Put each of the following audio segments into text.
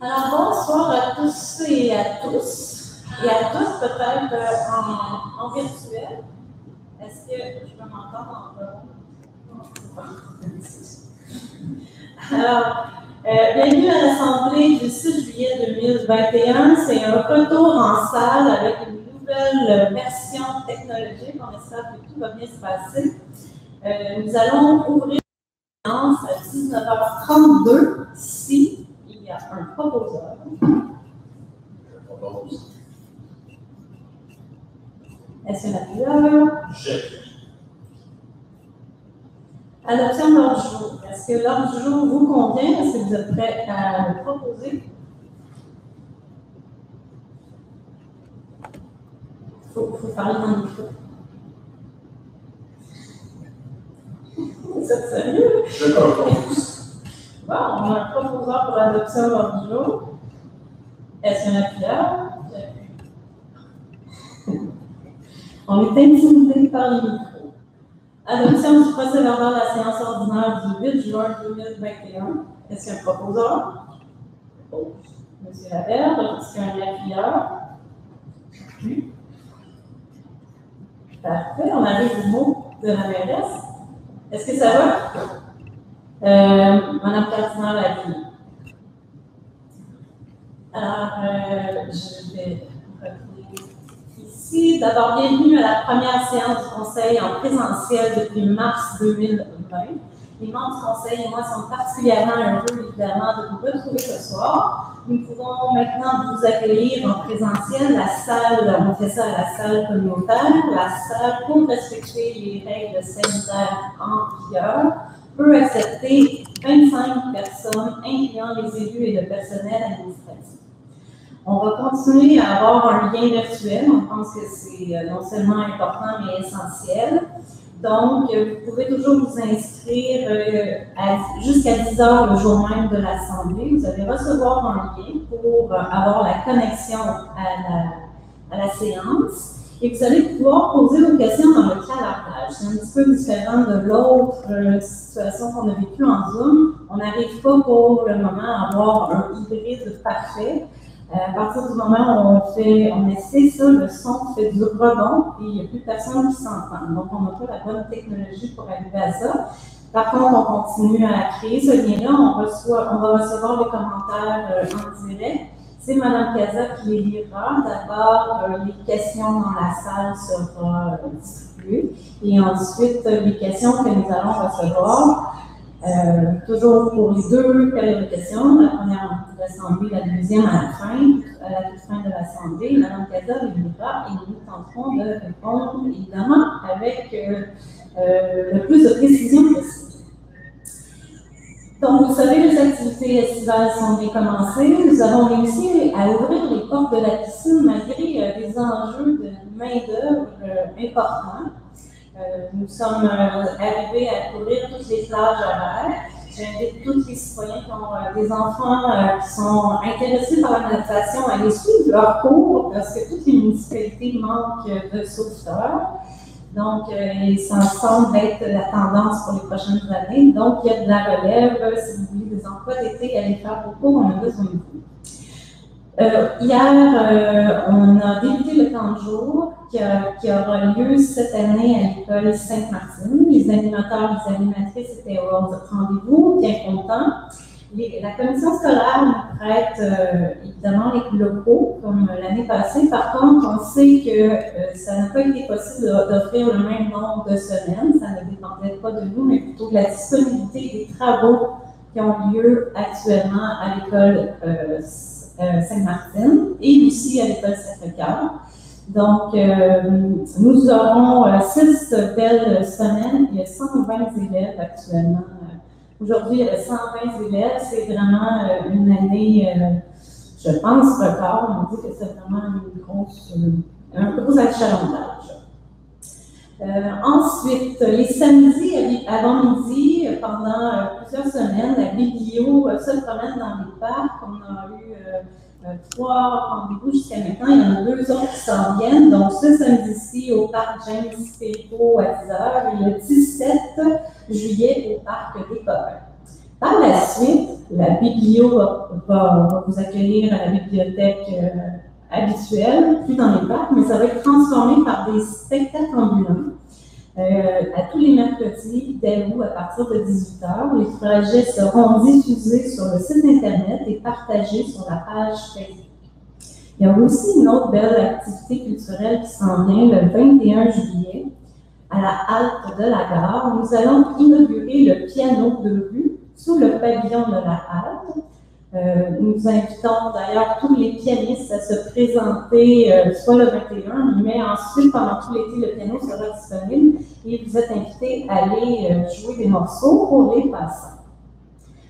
Alors, bonsoir à tous et à tous, et à tous peut-être en virtuel. Est-ce que je peux m'entendre en Alors, bienvenue à l'Assemblée du 6 juillet 2021. C'est un retour en salle avec une nouvelle version technologique. On espère que tout va bien se passer. Nous allons ouvrir la séance à 19h32 si il y a un proposeur. Est-ce qu'il y en a plusieurs? Adoption de l'ordre du jour. Est-ce que l'ordre du jour vous convient? Est-ce que vous êtes prêts à le proposer? Il faut parler dans le micro. Vous êtes sérieux? Je propose. Bon, on a un proposeur pour l'adoption de l'ordre du jour. Est-ce qu'il y en a plusieurs? On est intimidé par les micros. Adoption du procès-verbal de la séance ordinaire du 8 juin 2021. Est-ce qu'il y a un proposeur? Monsieur Laberge, est-ce qu'il y a un appuyeur? Oui. Parfait. On arrive au mot de la mairesse. Est-ce que ça va? Madame Cardinal Lavigne. Alors, je vais revenir ici. D'abord, bienvenue à la première séance du Conseil en présentiel depuis mars 2020. Les membres du Conseil et moi sommes particulièrement heureux, évidemment, de vous retrouver ce soir. Nous pouvons maintenant vous accueillir en présentiel. La salle, on fait ça à la salle communautaire. La salle, pour respecter les règles sanitaires en vigueur, peut accepter 25 personnes, incluant les élus et le personnel administratif. On va continuer à avoir un lien virtuel. On pense que c'est non seulement important, mais essentiel. Donc, vous pouvez toujours vous inscrire jusqu'à 10 heures le jour même de l'Assemblée. Vous allez recevoir un lien pour avoir la connexion à la séance. Et vous allez pouvoir poser vos questions dans le cadrage. C'est un petit peu différent de l'autre situation qu'on a vécue en Zoom. On n'arrive pas pour le moment à avoir un hybride parfait. À partir du moment où on essaie ça, le son fait du rebond et il n'y a plus personne qui s'entend. Donc, on n'a pas la bonne technologie pour arriver à ça. Par contre, on continue à créer ce lien-là. On va recevoir les commentaires en direct. C'est Mme Casa qui les lira. D'abord, les questions dans la salle seront distribuées. Et ensuite, les questions que nous allons recevoir. Toujours pour les deux périodes de questions, la première de l'Assemblée, la deuxième à la toute fin de l'Assemblée. Mme Casa les lira et nous tenterons de répondre, évidemment, avec le plus de précision possible. Donc, vous savez, les activités estivales sont bien commencées. Nous avons réussi à ouvrir les portes de la piscine malgré des enjeux de main-d'œuvre importants. Nous sommes arrivés à couvrir toutes les plages horaires. J'invite tous les citoyens qui ont des enfants qui sont intéressés par la natation à aller suivre leur cours parce que toutes les municipalités manquent de sauveteurs. Donc, ça semble être la tendance pour les prochaines années. Donc, il y a de la relève. Si vous voulez des emplois d'été, allez faire vos cours, on a besoin de vous. Hier, on a débuté le camp de jour qui aura lieu cette année à l'école Sainte-Martine. Les animateurs et les animatrices étaient au rendez-vous, bien contents. La commission scolaire nous prête évidemment les locaux, comme l'année passée. Par contre, on sait que ça n'a pas été possible d'offrir le même nombre de semaines. Ça ne dépendait pas de nous, mais plutôt de la disponibilité des travaux qui ont lieu actuellement à l'école Sainte-Martine et aussi à l'école Sacré-Cœur. Donc, nous aurons 6 belles semaines. Il y a 120 élèves actuellement. Aujourd'hui, il y a 120 élèves. C'est vraiment une année, je pense, record. On dit que c'est vraiment un gros achalandage. Ensuite, les samedis avant midi, pendant plusieurs semaines, la biblio se promène dans les parcs. On a eu 3 rendez-vous jusqu'à maintenant. Il y en a 2 autres qui s'en viennent. Donc, ce samedi-ci, au parc James Péco à 10h, et le 17 juillet au parc des Copains. Par la suite, la biblio va vous accueillir à la bibliothèque habituelle, plus dans les parcs, mais ça va être transformé par des spectacles ambulants. À tous les mercredis, dès août, à partir de 18h, les projets seront diffusés sur le site Internet et partagés sur la page Facebook. Il y a aussi une autre belle activité culturelle qui s'en vient le 21 juillet. À la halte de la gare, nous allons inaugurer le piano de rue sous le pavillon de la halte. Nous invitons d'ailleurs tous les pianistes à se présenter soit le 21, mais ensuite, pendant tout l'été, le piano sera disponible et vous êtes invités à aller jouer des morceaux pour les passants.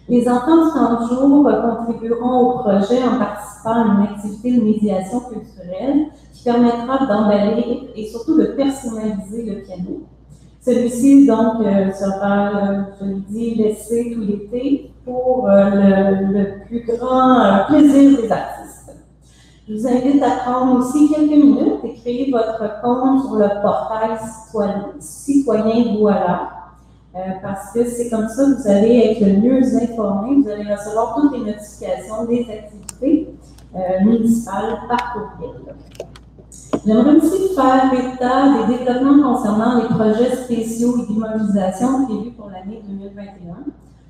Les enfants du 30 jours contribueront au projet en participant à une activité de médiation culturelle qui permettra d'emballer et surtout de personnaliser le piano. Celui-ci, donc, sera, je l'ai dit, laissé tout l'été pour le plus grand plaisir des artistes. Je vous invite à prendre aussi quelques minutes et créer votre compte sur le portail citoyen Voilà. Parce que c'est comme ça que vous allez être le mieux informé, vous allez recevoir toutes les notifications des activités municipales par courriel. J'aimerais aussi faire état des développements concernant les projets spéciaux et d'immobilisation prévus pour l'année 2021.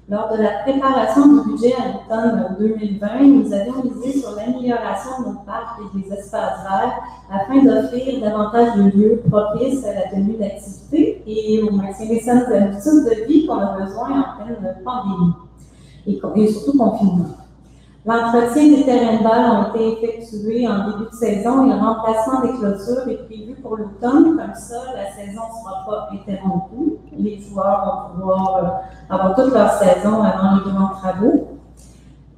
Lors de la préparation du budget à l'automne 2020, nous avions misé sur l'amélioration de nos parcs et des espaces verts afin d'offrir davantage de lieux propices à la tenue d'activités et au maintien des saines habitudes de vie qu'on a besoin en pleine pandémie et surtout confinement. L'entretien des terrains de balle ont été effectués en début de saison et le remplacement des clôtures est prévu pour l'automne. Comme ça, la saison ne sera pas interrompue. Les joueurs vont pouvoir avoir toute leur saison avant les grands travaux.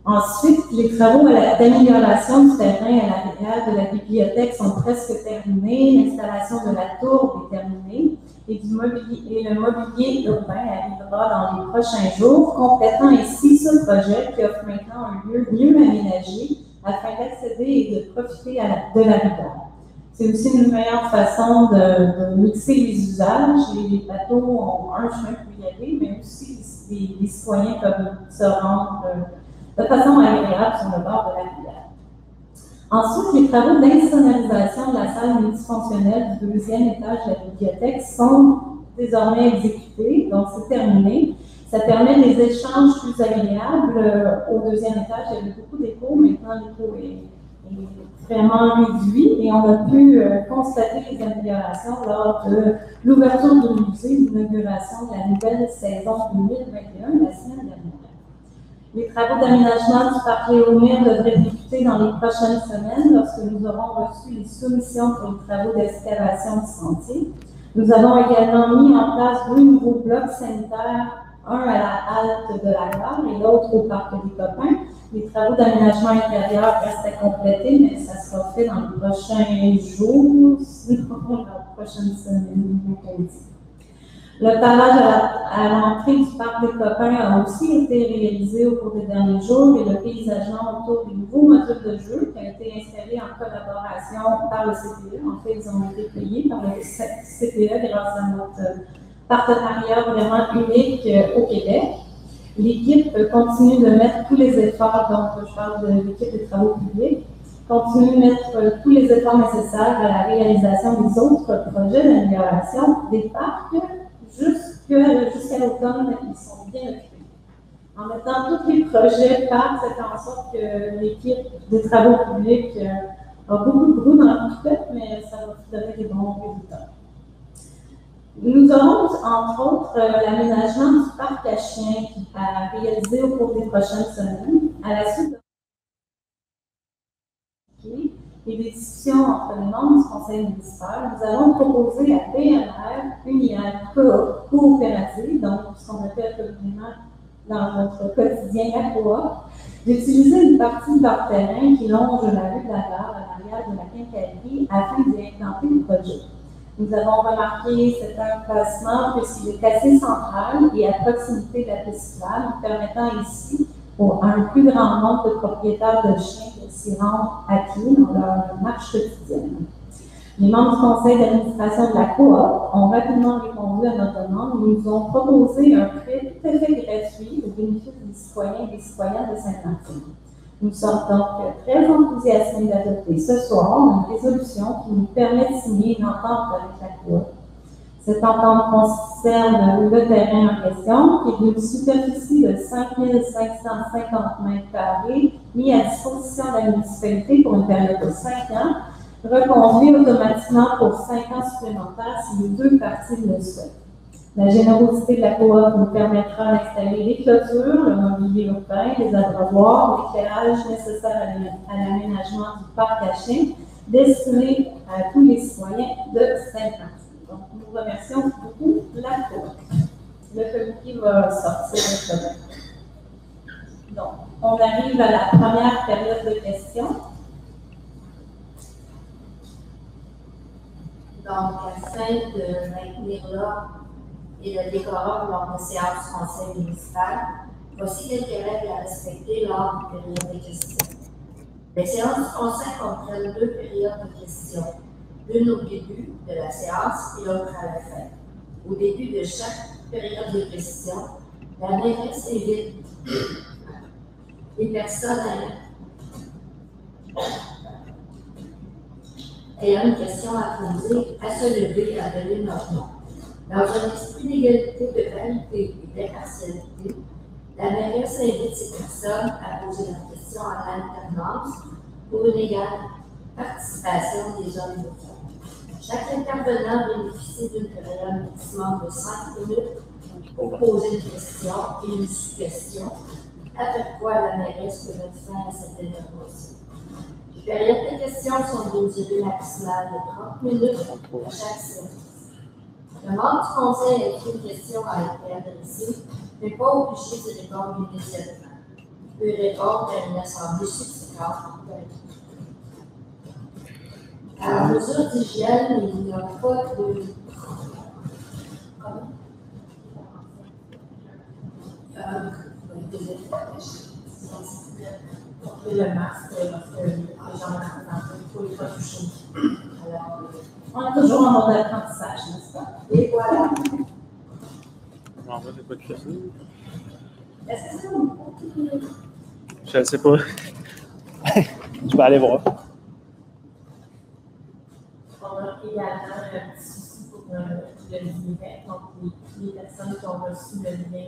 Ensuite, les travaux d'amélioration du terrain à l'arrière de la bibliothèque sont presque terminés. L'installation de la tour est terminée et le mobilier urbain arrivera dans les prochains jours, complétant ainsi ce projet qui offre maintenant un lieu mieux aménagé afin d'accéder et de profiter de la rivière. C'est aussi une meilleure façon de mixer les usages. Les bateaux ont un chemin pour y aller, mais aussi les citoyens peuvent se rendre de façon agréable sur le bord de la rivière. Ensuite, les travaux d'insonorisation de la salle multifonctionnelle du deuxième étage de la bibliothèque sont désormais exécutés, donc c'est terminé. Ça permet des échanges plus agréables. Au deuxième étage, il y avait beaucoup d'écho. Maintenant, l'écho est vraiment réduit et on a pu constater les améliorations lors de l'ouverture du musée, l'inauguration de la nouvelle saison 2021 la semaine dernière. Les travaux d'aménagement du parc Léonine devraient débuter dans les prochaines semaines lorsque nous aurons reçu les soumissions pour les travaux d'excavation du sentier. Nous avons également mis en place deux nouveaux blocs sanitaires, un à la halte de la gare et l'autre au parc des Copains. Les travaux d'aménagement intérieur restent à compléter, mais ça sera fait dans les prochains jours, sinon dans la prochaine semaine, Le pavage à l'entrée du parc des Copains a aussi été réalisé au cours des derniers jours et le paysagement autour des nouveaux modules de jeu qui ont été installés en collaboration par le CPE. En fait, ils ont été payés par le CPE grâce à notre partenariat vraiment unique au Québec. L'équipe continue de mettre tous les efforts, donc je parle de l'équipe des travaux publics, continue de mettre tous les efforts nécessaires à la réalisation des autres projets d'amélioration des parcs. Jusqu'à l'automne, ils sont bien occupés. En mettant tous les projets parcs, ça fait en sorte que l'équipe des travaux publics a beaucoup de brou dans la poupette, mais ça va donner des bons résultats. Nous aurons, entre autres, l'aménagement du parc à chiens à réaliser au cours des prochaines semaines. À la suite et des discussions entre les membres du conseil municipal, nous allons proposer à PMR une IAD coopérative, donc ce qu'on appelle communément dans notre quotidien la coop, d'utiliser une partie de leur terrain qui longe la rue de la gare à l'arrière de la quincaillerie afin d'y implanter le projet. Nous avons remarqué cet emplacement puisqu'il est assez central et à proximité de la piste cyclable, permettant ici pour un plus grand nombre de propriétaires de chiens de s'y rendre à pied dans leur marche quotidienne. Les membres du conseil d'administration de la coop ont rapidement répondu à notre demande et nous ont proposé un prêt tout à fait gratuit au bénéfice des citoyens et des citoyennes de Sainte-Martine. Nous sommes donc très enthousiasmés d'adopter ce soir une résolution qui nous permet de signer une entente avec la Cour. Cette entente concerne le terrain en question, qui est d'une superficie de 5 550 mètres carrés, mis à disposition de la municipalité pour une période de 5 ans, reconduit automatiquement pour 5 ans supplémentaires si les deux parties le souhaitent. La générosité de la coop nous permettra d'installer les clôtures, le mobilier urbain, les abreuvoirs, l'éclairage nécessaire à l'aménagement du parc à chiens, destiné à tous les citoyens de Sainte-Martine. Donc, nous remercions beaucoup la coop. Le comité va sortir de demain. Donc, on arrive à la première période de questions. Donc, afin de maintenir l'ordre et le décorum lors de séances du conseil municipal, voici quelques règles à respecter lors du période de questions. Les séances du conseil comprennent 2 périodes de questions, l'une au début de la séance et l'autre à la fin. Au début de chaque période de questions, la mairesse invite les personnes ayant une question à poser à se lever et à donner leur nom. Dans un esprit d'égalité, de parité et d'impartialité, la mairesse invite ces personnes à poser leurs questions en alternance pour une égale participation des hommes et des femmes. Chaque intervenant bénéficie d'une période maximum de 5 minutes pour poser une question et une sous-question, après quoi la mairesse peut mettre fin à cette intervention. Les périodes de questions sont d'une durée maximale de 30 minutes à chaque séance. Le membre du conseil a écrit une question à été adressée, mais pas obligé de répondre immédiatement. Il peut répondre à une assemblée subséquente. À mesure d'hygiène, il n'y a pas de. Porter le masque parce que les gens ne faut les pas toucher. Alors, on est toujours en mode d'apprentissage, n'est-ce pas? Et voilà. On va de quoi de choisir? Est-ce que c'est bon? Je ne sais pas. Tu vas aller voir. On a également un petit souci pour le lien. Donc, les personnes qui ont reçu le lien,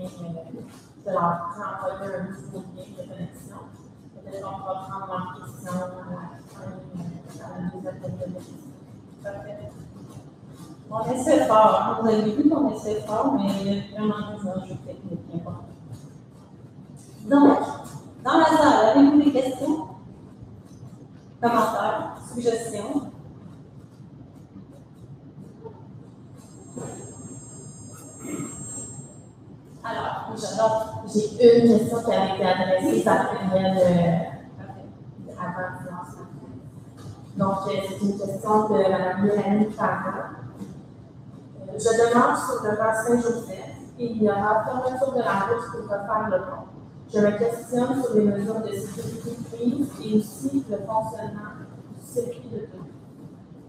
de leur envoyer un nouveau lien de connexion. Peut-être qu'on va prendre leur question à la deuxième période de questions. Parfait. On essaie fort. Vous avez vu qu'on essaie fort, mais il y a vraiment des enjeux techniques importants. Donc, dans la salle, avez-vous des questions? Commentaires? Suggestions? Alors, j'ai une question qui a été adressée par courriel avant le lancement. Donc, c'est une question de Mme Mélanie Farah. Je demande sur le pont Saint-Joseph, il y aura fermeture de la route pour refaire le pont. Je me questionne sur les mesures de sécurité prises et aussi le fonctionnement du circuit de tout.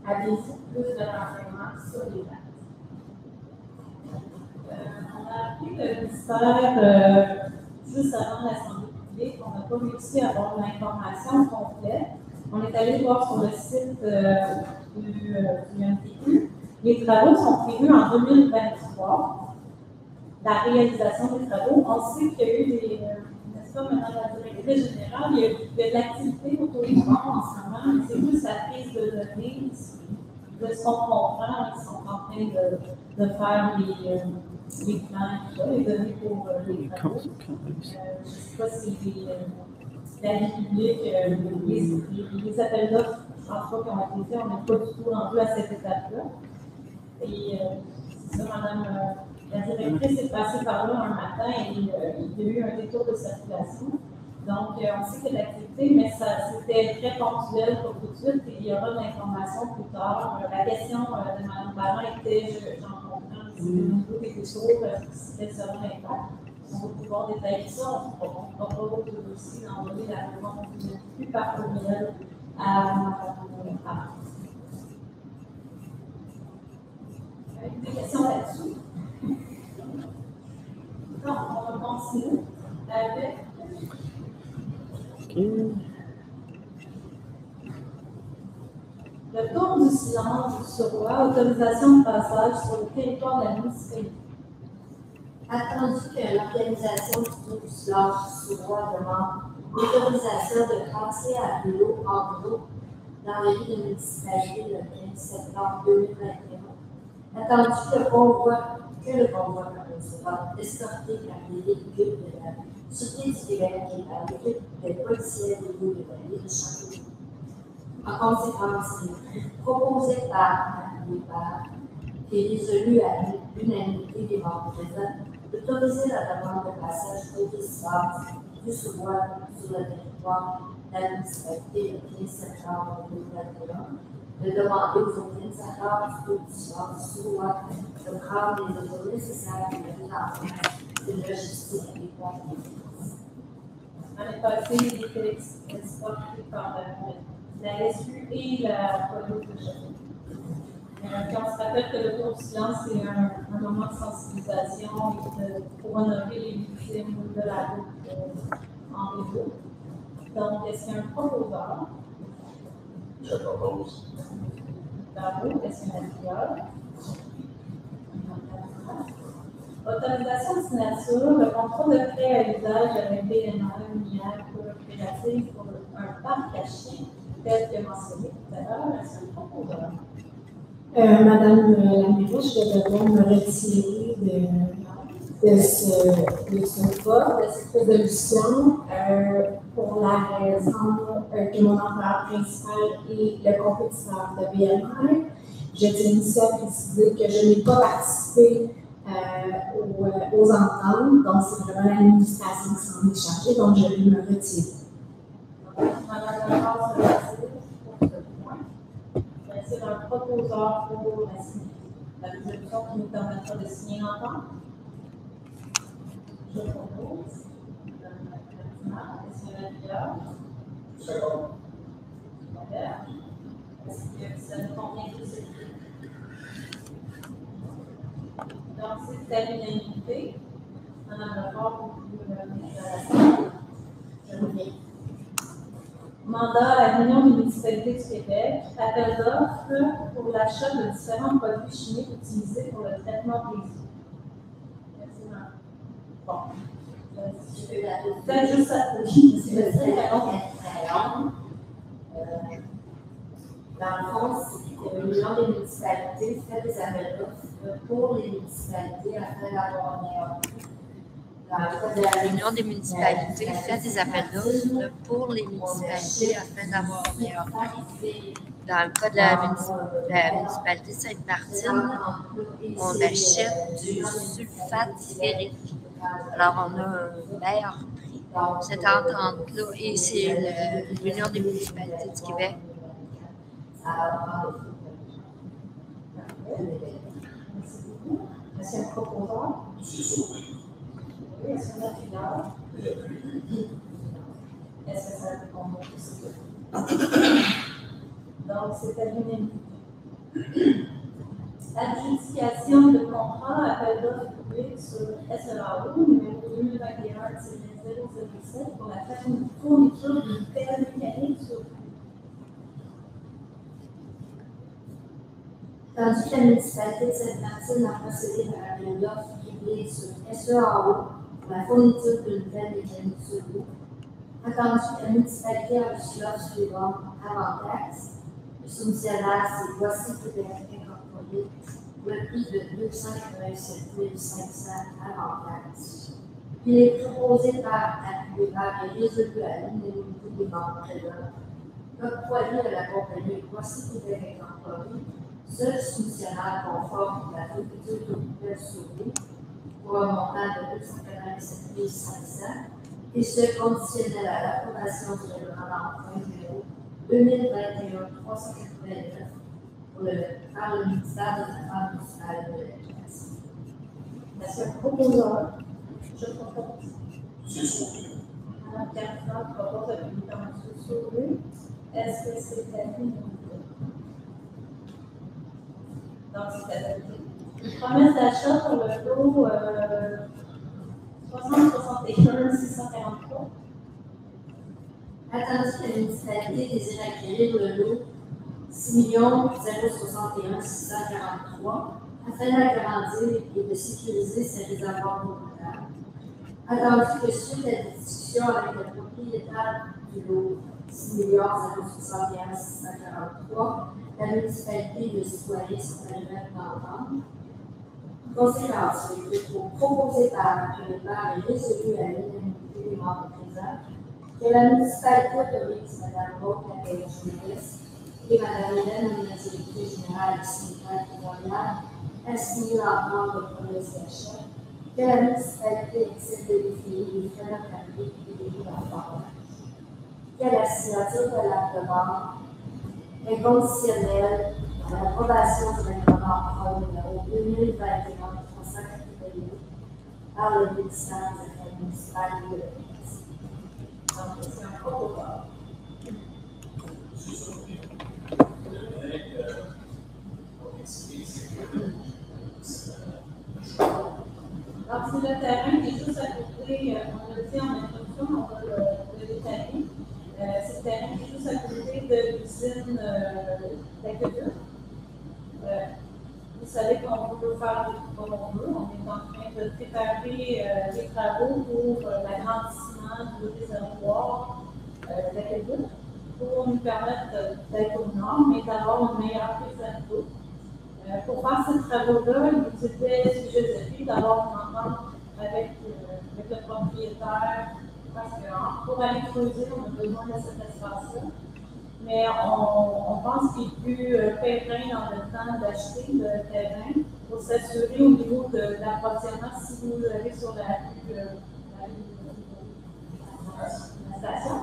Avez-vous plus de renseignements sur les dates? On a appris le ministère juste avant l'Assemblée publique. On n'a pas réussi à avoir l'information complète. On est allé voir sur le site du MTQ. Les travaux sont prévus en 2023. La réalisation des travaux, on sait qu'il y a eu des, n'est-ce pas, Madame la directrice générale, il y a de l'activité autour du pont en ce moment, mais c'est juste la prise de données. De ce qu'on comprend, ils sont en train de faire les plans, les données pour les travaux. Je ne sais pas si la vie publique, les appels d'offres, je pense pas qu'on a été faits, on n'est pas du tout rendu à cette étape-là. Et c'est ça, Madame la directrice est passée par là un matin et il y a eu un détour de circulation. Donc, on sait qu'il y a de l'activité, mais c'était très ponctuel pour tout de suite et il y aura de l'information plus tard. La question de Mme Barra était, j'en comprends, si au niveau des détours, c'était selon l'impact. On va pouvoir détailler ça. On va pas aussi envoyer la réponse plus par courriel à Mme Barra. Des questions là-dessus? Non, on va continuer. Avec OK. le tour du silence sur loi, autorisation de passage sur le territoire de la municipalité. Attendu que l'organisation du tour du silence sur loi demande l'autorisation de passer à vélo en groupe dans les villes de municipalité le 15 septembre 2021. Attendu que le convoi sera escorté par des véhicules de la Sûreté du Québec et par l'équipe des policiers de l'eau de la ville de Châteauguay. En conséquence, il est proposé par la plupart et résolu à l'unanimité des membres présents d'autoriser la demande de passage au distance du sous-bois sur le territoire de la municipalité le 15 septembre 2021, de demander aux organisateurs du tour du silence sous-bois de prendre les mesures nécessaires pour la mise en place d'une logistique adéquate. L'année passée, il était escorté par la SU et la police de Châteauguay. Puis on se rappelle que le tour du silence, c'est un moment de sensibilisation pour honorer les victimes de la route en réseau. Donc, est-ce qu'il y a un proposeur? Je propose. Bravo, est-ce qu'il y a un appuyeur? Autorisation de signature, le contrat de prêt à usage avec BNR, Minière, coopérative pour un parc à chiens, tel que mentionné tout à l'heure, est-ce qu'il y a un proposeur? Madame la mairesse, je vais devoir me retirer de ce vote, de cette résolution, pour la raison que mon employeur principal est le compétiteur de BNR. Je tiens ici à préciser que je n'ai pas participé aux ententes, donc c'est vraiment l'administration qui s'en est chargée, donc je vais me retirer. Madame la mairesse se retire pour ce point. C'est un proposeur pour la résolution qui nous permettra de signer l'entente. Je propose. Est-ce qu'il y a un appuyeur? Second. Est-ce que ça nous convient tous? Donc, c'est à l'unanimité. Madame Lefort, vous pouvez me mettre à la salle. Je reviens. Mandat à l'Union des municipalités du Québec, appel d'offres pour l'achat de différents produits chimiques utilisés pour le traitement des eaux. Merci, madame. Bon. Peut-être juste à Dans le fond, c'est l'Union des municipalités fait des appels d'offres pour les municipalités afin d'avoir meilleur prix. L'Union des municipalités fait des appels d'offres pour les municipalités afin d'avoir un meilleur prix. Dans le cas de la municipalité de Sainte-Martine, on achète du sulfate ferrique. Alors, on a un meilleur prix. Cette entente-là, et c'est l'Union des municipalités du Québec. Merci beaucoup. Est-ce qu'il y a un proposeur? C'est sauvé. Oui, est-ce qu'il y a un appuyeur? Est-ce que ça vous convient aussi? Donc, c'est à l'unanimité. Adjudication de contrat appel d'offres public sur SEAO numéro 2021-007 pour la fourniture d'une pelle mécanique sur Tandis que la municipalité de Sainte-Martine a procédé par appel d'offres public sur SEAO pour la fourniture d'une pelle mécanique sur l'eau, attendu que la municipalité a reçu l'offre suivante avant taxe. Le soumissionnaire, c'est Voici Québec Incorporé, pour le prix de 287 500 avant taxe. Il est proposé par et résolu à l'unanimité des membres présents d'octroyer à la compagnie Voici Québec Incorporé seul soumissionnaire conforme à la fourniture de nouvelles sur l'eau pour un montant de 287 500 et ce conditionnel à l'approbation du règlement d'emprunt numéro 2021-389 par le ministère des Affaires municipales de l'Éducation. Est-ce qu'il y a un proposeur? Je propose. C'est sauvé. Madame Carpenter propose avec M. Sauvé. Est-ce que c'est à l'unanimité? Donc, c'est adopté. Une promesse d'achat pour le lot 60-61 61 643. Attendu que la municipalité désire acquérir le lot 6 061 643 afin d'agrandir et de sécuriser ses réservoirs d'eau potable. Attendu que suite à la discussion avec le propriétaire du lot 6 061 643, la municipalité et le citoyen sont arrivés d'entendre. Conséquence, le dépôt proposé par le maire est résolu à l'unanimité des membres présents, que la municipalité autorise Mme Maud Lapérouse jeunesse et Mme Hélène, la directrice générale du syndicat territorial, à signer l'entente de promesse d'achat, que la municipalité accepte de définir les frais d'entrée et des coûts d'affaires, que la signature de l'acte de vente est conditionnelle à l'approbation du règlement numéro 2021-381 par le ministère des Affaires municipales et de la Police. Donc, c'est un protocole. Alors, c'est le terrain qui est juste à côté, on le dit en introduction, on va le détailler. C'est le terrain qui est juste à côté de l'usine d'aqueduc. Vous savez qu'on peut faire comme on veut. On est en train de préparer les travaux pour l'agrandissement du réservoir d'aqueduc pour nous permettre d'être au nord, mais d'avoir une meilleure prise d'eau. Pour faire ces travaux-là, il était sujet d'avoir une entente avec le propriétaire, parce que pour aller creuser, on a besoin de cet espace-là. Mais on pense qu'il est plus périn dans le temps d'acheter le terrain pour s'assurer au niveau de l'approvisionnement. Si vous allez sur la station,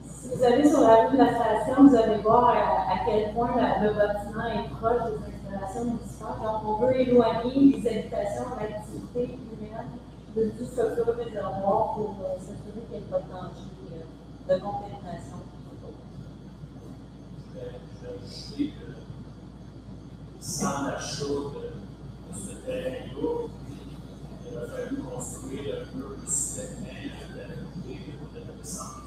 si vous allez sur la rue de la station, vous allez voir à quel point le bâtiment est proche des installations municipales. Donc, on veut éloigner les habitations de l'activité humaine de tout ce futur réservoir pour s'assurer qu'il n'y ait pas de danger de contamination. Je vais ajouter que sans l'achat de ce terrain-là, il a fallu construire un mur de soutènement de la côté de la descente.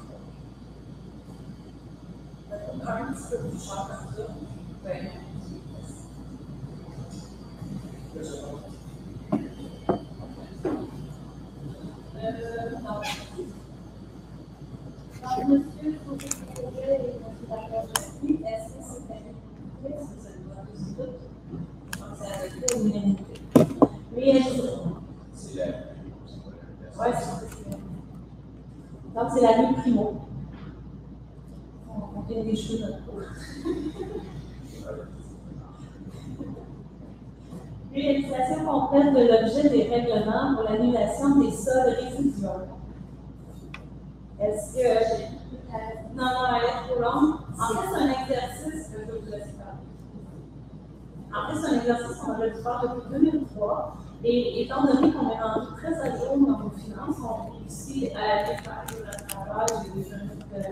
Un petit peu plus cher comme ça. Oui. Non. Alors, monsieur, vous pouvez et monsieur Lacroix aussi, est-ce que c'est avec vous? Est-ce que ça doit tous toutes? Donc, c'est avec vous ou l'unanimité. C'est la Oui, c'est donc, c'est la rue Primo. On vient des cheveux de notre peau. Réalisation complète de l'objet des règlements pour l'annulation des sols résiduels. Est-ce que. Non, elle est trop longue. En fait, c'est un exercice que je vous laisse faire. En fait, c'est un exercice qu'on a dû faire depuis 2003. Et étant donné qu'on est rendu très à jour dans nos finances, on réussit à aller faire le travail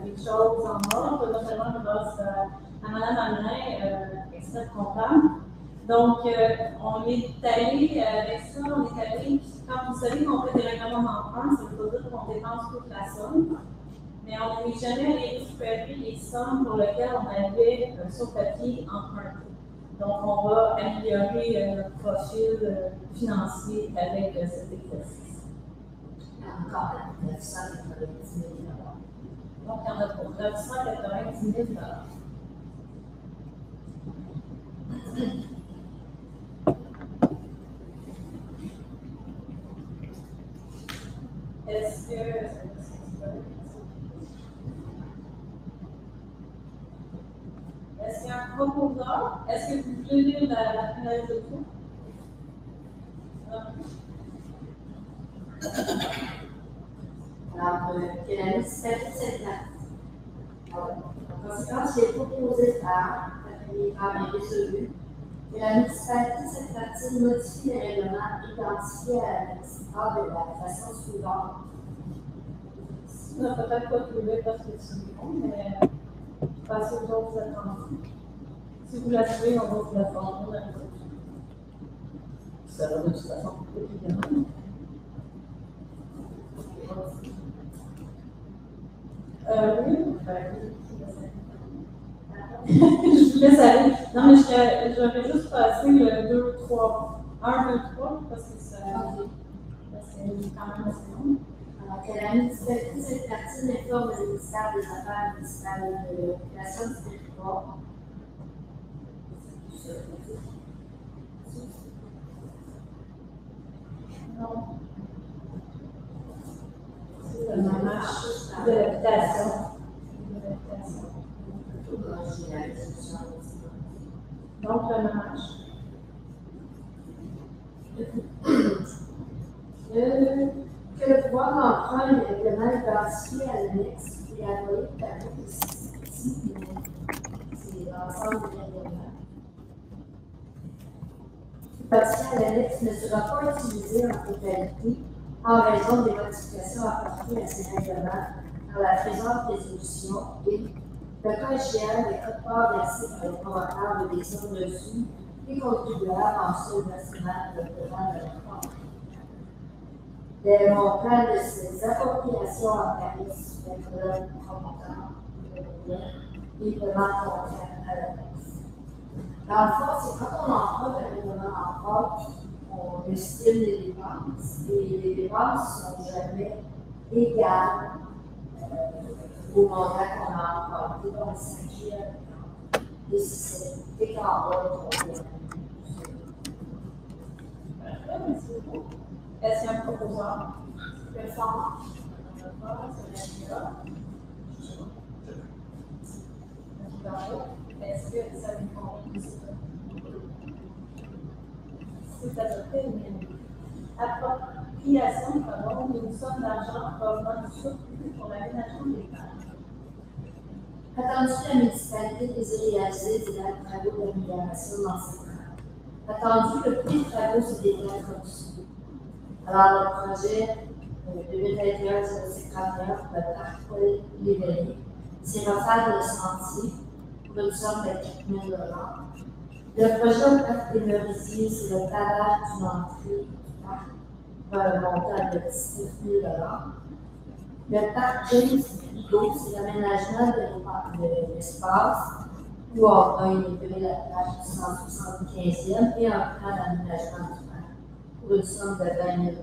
des choses en ordre, notamment grâce à Mme Amelin, experte comptable. Donc, on est allé avec ça, on est allé, quand vous savez qu'on fait des règlements d'emprunt, ça veut dire qu'on dépense toute la somme, mais on n'est jamais allé récupérer les sommes pour lesquelles on avait sur papier emprunté. Donc, on va améliorer notre profil financier avec cet exercice. Encore 990 000 $. Donc, il y en a pour 990 000 $. Est-ce qu'il y a un proposeur? Est-ce que vous voulez lire la finale de tout? Alors, que la municipalité cette en conséquence, il est proposé par et résolu que la municipalité cette partie modifie les règlements identifiés à la municipalité de la façon suivante. On n'a peut-être pas trouvé parce que c'est bon, mais passez aux autres attentions. Si vous la trouvez, on va vous la prendre. Ça va de toute façon, évidemment. Oui. Je vous laisse aller. Non, mais j'aurais juste passé le 2, 3. 1, 2, 3, parce que c'est quand même assez long. Alors que la municipalité de Sainte-Martine informe le ministère des Affaires municipales et de l'occupation du territoire. Non. C'est le mamage de l'habitation. Donc, le mamage. Que le pouvoir d'emprunt est règlement identifié à l'annexe et à l'envoyé de tableau de c'est l'ensemble des règlements. Identifié à l'annexe ne sera pas utilisé en totalité en raison des modifications apportées à ces règlements dans la présente résolution et, le cas échéant, les codes-parts versés par les promoteurs des sommes reçues et contribuables en sol national de paiement de leur part. Les montants de ces appropriations en tarifs supérieurs promoteurs et paiements contraints à l'annexe. Dans le fond, c'est quand on emprunte un règlement d'emprunt, on estime les dépenses et les dépenses ne sont jamais égales au montant qu'on a emprunté dans le 5e et c'est écart-là qu'on vient. Est-ce qu'il y a un proposeur? Le fond. Est-ce que ça vous convient? C'est adopté appropriation d'une somme d'argent provenant du surplus pour l'aménagement des parcs. Attendu la municipalité désire réaliser des travaux d'amélioration dans ces parcs. Attendu le prix de travaux se détaille comme suit. Alors, le projet 2021-06-39 de parc Paul Léveillé, c'est refaire le sentier pour une somme de 4 000 $. Le projet au parc des Merisiers, c'est le pavage d'une entrée du parc pour un montant de 19 000 $. Le parc James Bigot, c'est l'aménagement de l'espace où on va intégrer la plage du 175e et un plan d'aménagement du parc pour une somme de 20 000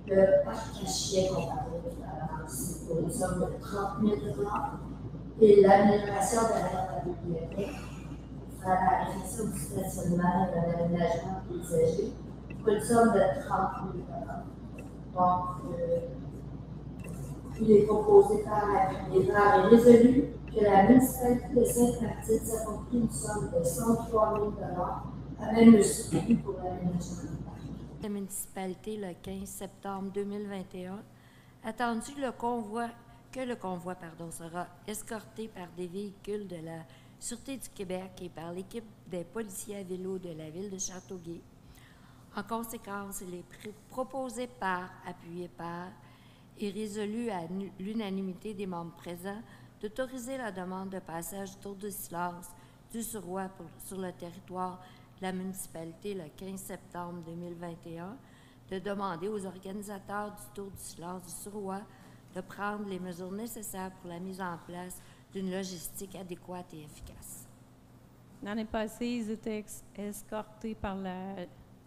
$. Le parc Cachet, qu'on parlait tout à l'heure, c'est pour une somme de 30 000 $. Et l'amélioration de la bibliothèque, à la réfection du stationnement et de l'aménagement paysager, pour une somme de 30 000 $. Donc, il est proposé par et résolu que la municipalité de Sainte-Martine s'approprie une somme de 103 000 $ à même le surplus pour l'aménagement du parc. La municipalité, le 15 septembre 2021, attendu que le convoi sera escorté par des véhicules de la Sûreté du Québec et par l'équipe des policiers à vélo de la ville de Châteauguay. En conséquence, il est proposé par, appuyé par et résolu à l'unanimité des membres présents d'autoriser la demande de passage du tour de silence du Suroît sur le territoire de la municipalité le 15 septembre 2021, de demander aux organisateurs du tour du silence du Suroît de prendre les mesures nécessaires pour la mise en place d'une logistique adéquate et efficace. L'année passée, ils étaient escortés par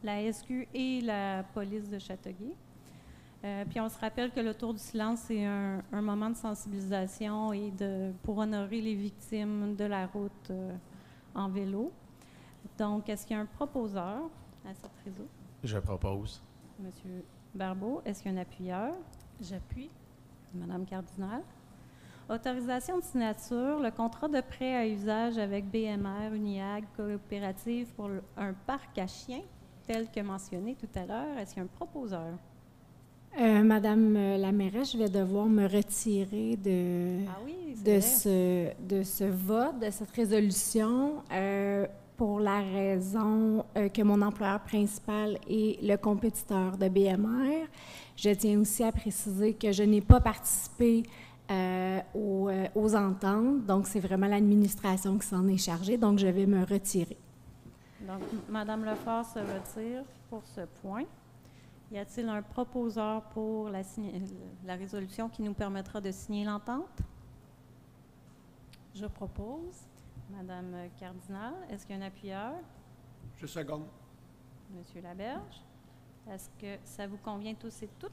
la SQ et la police de Châteauguay. Puis on se rappelle que le Tour du silence, c'est un moment de sensibilisation et pour honorer les victimes de la route en vélo. Donc, est-ce qu'il y a un proposeur à cette réseau? Je propose. Monsieur Barbeau, est-ce qu'il y a un appuyeur? J'appuie. Madame Cardinal. Autorisation de signature, le contrat de prêt à usage avec BMR, Uniag, coopérative pour un parc à chiens, tel que mentionné tout à l'heure. Est-ce qu'il y a un proposeur? Madame la mairesse, je vais devoir me retirer de ce vote, de cette résolution, pour la raison que mon employeur principal est le compétiteur de BMR. Je tiens aussi à préciser que je n'ai pas participé aux ententes, donc c'est vraiment l'administration qui s'en est chargée, donc je vais me retirer. Donc, Madame Lefort se retire pour ce point. Y a-t-il un proposeur pour la résolution qui nous permettra de signer l'entente? Je propose. Madame Cardinal, est-ce qu'il y a un appuyeur? Je seconde. Monsieur Laberge, est-ce que ça vous convient tous et toutes?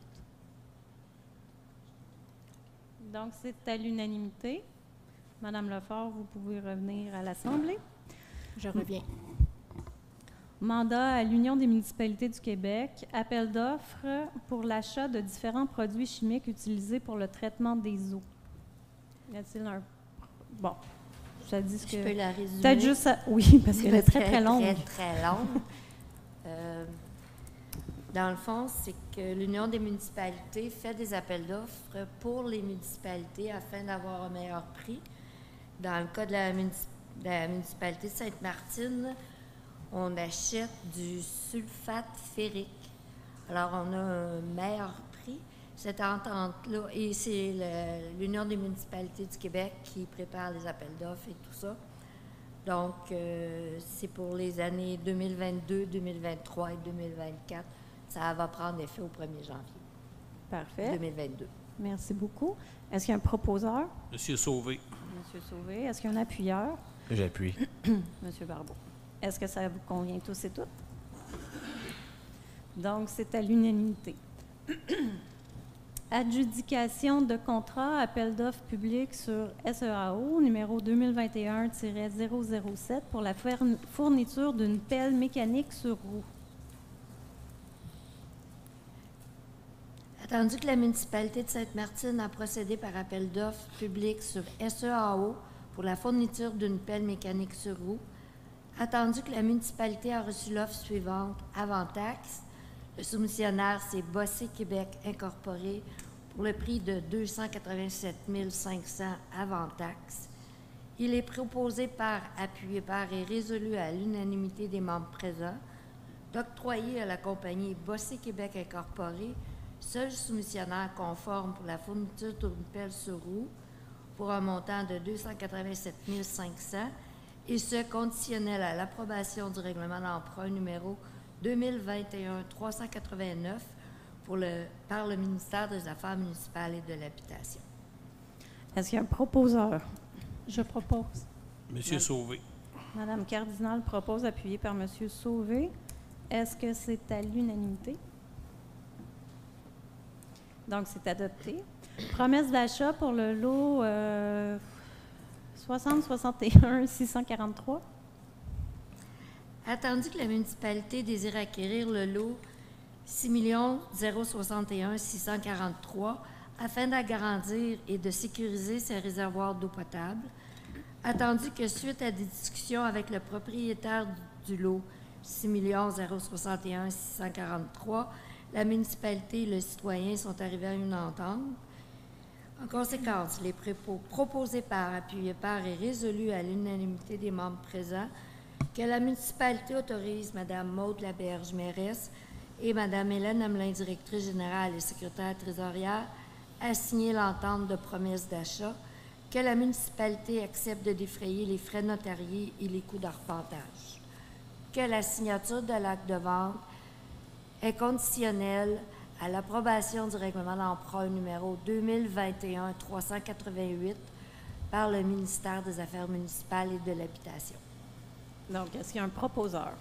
Donc, c'est à l'unanimité. Madame Lefort, vous pouvez revenir à l'Assemblée. Je reviens. Mandat à l'Union des municipalités du Québec, appel d'offres pour l'achat de différents produits chimiques utilisés pour le traitement des eaux. Y a-t-il un... Bon, ça dit ce que... Je peux la résumer. Peut-être juste... Oui, parce qu'elle est très, très longue. Très, très longue. Dans le fond, c'est que l'Union des municipalités fait des appels d'offres pour les municipalités afin d'avoir un meilleur prix. Dans le cas de la municipalité de Sainte-Martine, on achète du sulfate ferrique. Alors, on a un meilleur prix. Cette entente-là, et c'est l'Union des municipalités du Québec qui prépare les appels d'offres et tout ça. Donc, c'est pour les années 2022, 2023 et 2024. Ça va prendre effet au 1er janvier Parfait. 2022. Merci beaucoup. Est-ce qu'il y a un proposeur? Monsieur Sauvé. Monsieur Sauvé. Est-ce qu'il y a un appuyeur? J'appuie. Monsieur Barbeau. Est-ce que ça vous convient tous et toutes? Donc, c'est à l'unanimité. Adjudication de contrat, appel d'offres public sur SEAO, numéro 2021-007 pour la fourniture d'une pelle mécanique sur roue. Attendu que la municipalité de Sainte-Martine a procédé par appel d'offres public sur SEAO pour la fourniture d'une pelle mécanique sur roue, attendu que la municipalité a reçu l'offre suivante avant taxe, le soumissionnaire, c'est Bossé Québec Incorporé pour le prix de 287 500 avant taxe. Il est proposé par, appuyé par et résolu à l'unanimité des membres présents d'octroyer à la compagnie Bossé Québec Incorporé, seul soumissionnaire conforme pour la fourniture d'une pelle sur roue, pour un montant de 287 500 et ce conditionnel à l'approbation du règlement d'emprunt numéro 2021-389 par le ministère des Affaires municipales et de l'Habitation. Est-ce qu'il y a un proposeur? Je propose. Monsieur Sauvé. Madame Cardinal propose, appuyé par Monsieur Sauvé. Est-ce que c'est à l'unanimité? Donc, c'est adopté. Promesse d'achat pour le lot 60-61-643. Attendu que la municipalité désire acquérir le lot 6 061 643 afin d'agrandir et de sécuriser ses réservoirs d'eau potable, attendu que suite à des discussions avec le propriétaire du lot 6 061 643, la municipalité et le citoyen sont arrivés à une entente. En conséquence, les propos proposés par, appuyés par et résolus à l'unanimité des membres présents que la municipalité autorise Mme Maude Laberge, mairesse, et Mme Hélène Hamelin, directrice générale et secrétaire trésorière, à signer l'entente de promesse d'achat, que la municipalité accepte de défrayer les frais notariés et les coûts d'arpentage, que la signature de l'acte de vente est conditionnelle à l'approbation du règlement d'emprunt numéro 2021-388 par le ministère des Affaires municipales et de l'Habitation. Donc, est-ce qu'il y a un proposeur?